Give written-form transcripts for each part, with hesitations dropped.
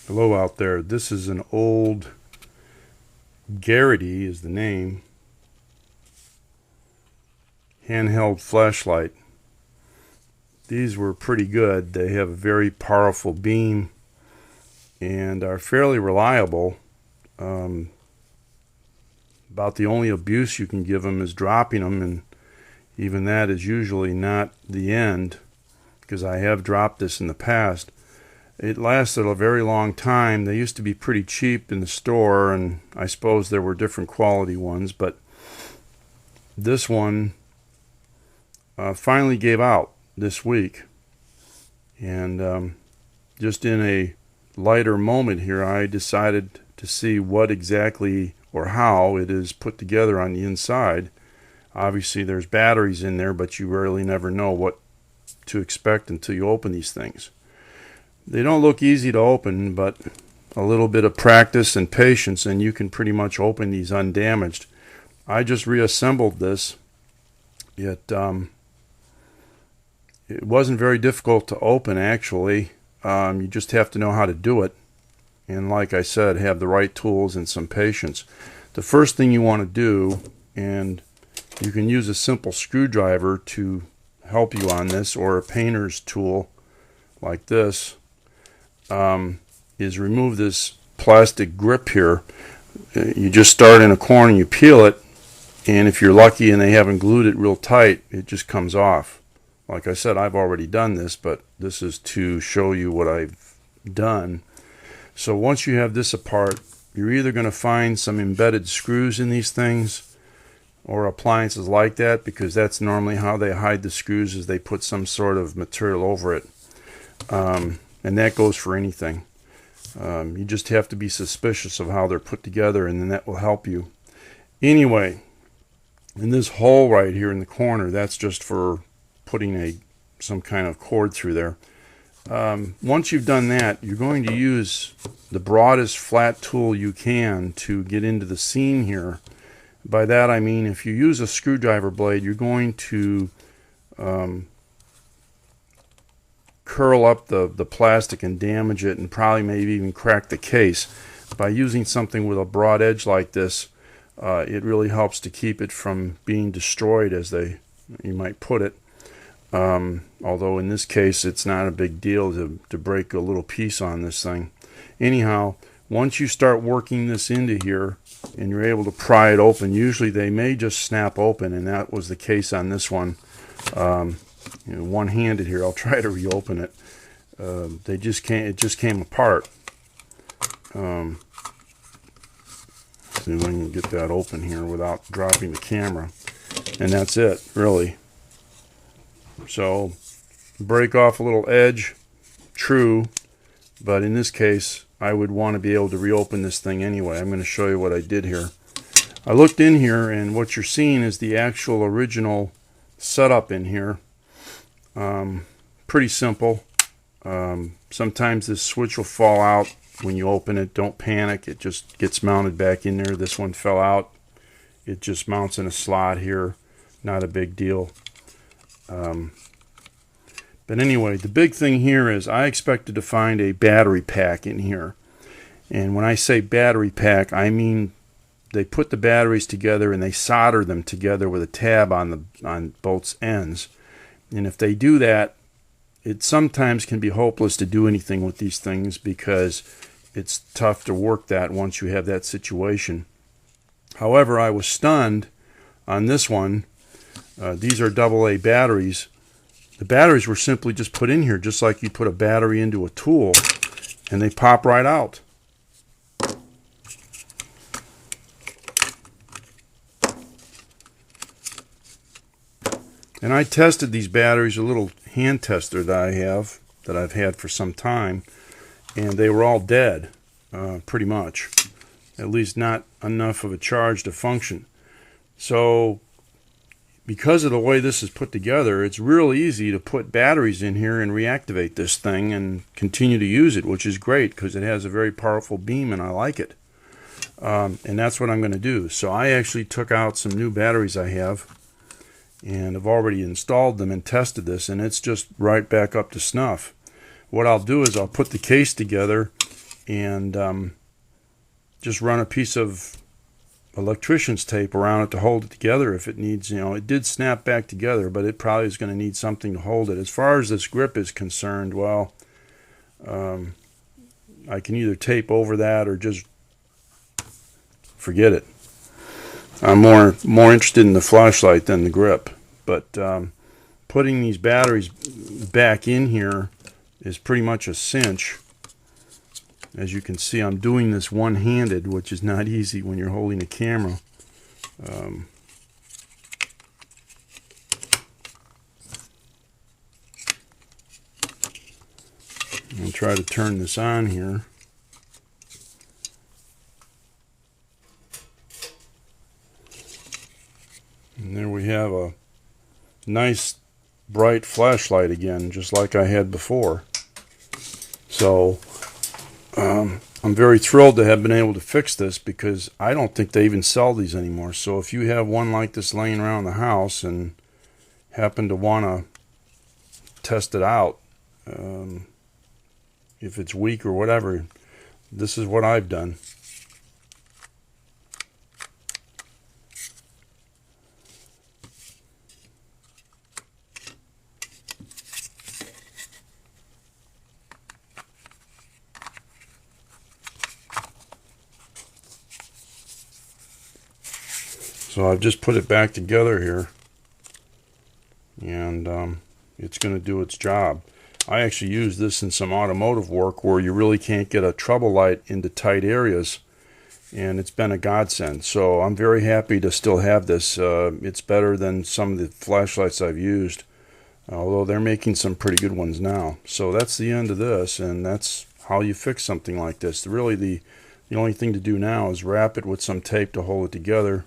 Hello out there. This is an old Garrity is the name handheld flashlight. These were pretty good. They have a very powerful beam and are fairly reliable. About the only abuse you can give them is dropping them, and even that is usually not the end, because I have dropped this in the past. It lasted a very long time. They used to be pretty cheap in the store, and I suppose there were different quality ones, but this one finally gave out this week. And just in a lighter moment here, I decided to see what exactly or how it is put together on the inside. Obviously there's batteries in there, but you really never know what to expect until you open these things. They don't look easy to open, but a little bit of practice and patience and you can pretty much open these undamaged. I just reassembled this. It wasn't very difficult to open, actually. You just have to know how to do it, and like I said, have the right tools and some patience. The first thing you want to do, and you can use a simple screwdriver to help you on this, or a painter's tool like this, is remove this plastic grip here. You just start in a corner and you peel it, and if you're lucky and they haven't glued it real tight, it just comes off. Like I said, I've already done this, but this is to show you what I've done. So once you have this apart, you're either going to find some embedded screws in these things or appliances like that, because that's normally how they hide the screws, is they put some sort of material over it. And that goes for anything. You just have to be suspicious of how they're put together, and then that will help you. Anyway, in this hole right here in the corner, that's just for putting some kind of cord through there. Once you've done that, you're going to use the broadest flat tool you can to get into the seam here. By that I mean, if you use a screwdriver blade, you're going to curl up the plastic and damage it, and probably maybe even crack the case. By using something with a broad edge like this, it really helps to keep it from being destroyed, as you might put it. Although in this case it's not a big deal to break a little piece on this thing. Anyhow, once you start working this into here and you're able to pry it open, usually they may just snap open, and that was the case on this one. One-handed here, I'll try to reopen it. It just came apart. See if I can get that open here without dropping the camera, and that's it, really. So break off a little edge, true, but in this case I would want to be able to reopen this thing anyway. I'm going to show you what I did here. I looked in here, and what you're seeing is the actual original setup in here. Pretty simple. Sometimes this switch will fall out when you open it. Don't panic, it just gets mounted back in there. This one fell out. It just mounts in a slot here. Not a big deal. But anyway, the big thing here is I expected to find a battery pack in here. And when I say battery pack, I mean they put the batteries together and they solder them together with a tab on both ends. And if they do that, it sometimes can be hopeless to do anything with these things, because it's tough to work that once you have that situation. However, I was stunned on this one. These are AA batteries. The batteries were simply just put in here, just like you put a battery into a tool, and they pop right out. And I tested these batteries, a little hand tester that I've had for some time, and they were all dead, pretty much. At least not enough of a charge to function. So because of the way this is put together, it's real easy to put batteries in here and reactivate this thing and continue to use it, which is great because it has a very powerful beam and I like it. And that's what I'm going to do. So I actually took out some new batteries I have, and I've already installed them and tested this, and it's just right back up to snuff. What I'll do is I'll put the case together and just run a piece of electrician's tape around it to hold it together if it needs. It did snap back together, but it probably is going to need something to hold it. As far as this grip is concerned, well, I can either tape over that or just forget it. I'm more interested in the flashlight than the grip, but putting these batteries back in here is pretty much a cinch. As you can see, I'm doing this one-handed, which is not easy when you're holding a camera. I'll try to turn this on here. And there we have a nice bright flashlight again, just like I had before. So I'm very thrilled to have been able to fix this, because I don't think they even sell these anymore. So if you have one like this laying around the house and happen to want to test it out, if it's weak or whatever, this is what I've done. So I've just put it back together here, and it's going to do its job. I actually use this in some automotive work where you really can't get a trouble light into tight areas, and it's been a godsend. So I'm very happy to still have this. It's better than some of the flashlights I've used, although they're making some pretty good ones now. So that's the end of this, and that's how you fix something like this. Really, the only thing to do now is wrap it with some tape to hold it together,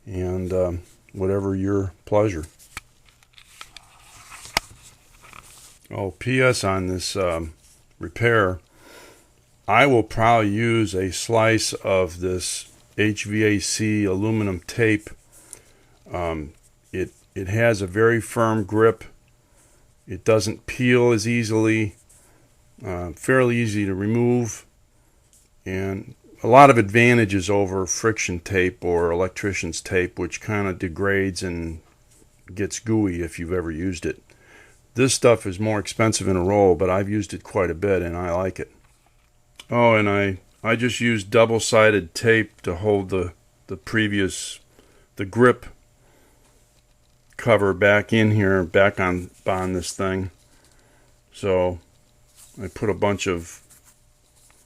and whatever your pleasure. Oh, P.S. on this repair, I will probably use a slice of this HVAC aluminum tape. It has a very firm grip. It doesn't peel as easily. Fairly easy to remove, and a lot of advantages over friction tape or electrician's tape, which kind of degrades and gets gooey if you've ever used it. This stuff is more expensive in a roll, but I've used it quite a bit and I like it. Oh, and I just used double-sided tape to hold the grip cover back in here, back on this thing. So I put a bunch of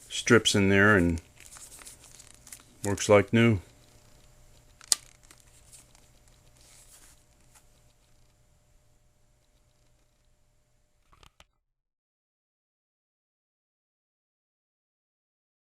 strips in there and works like new.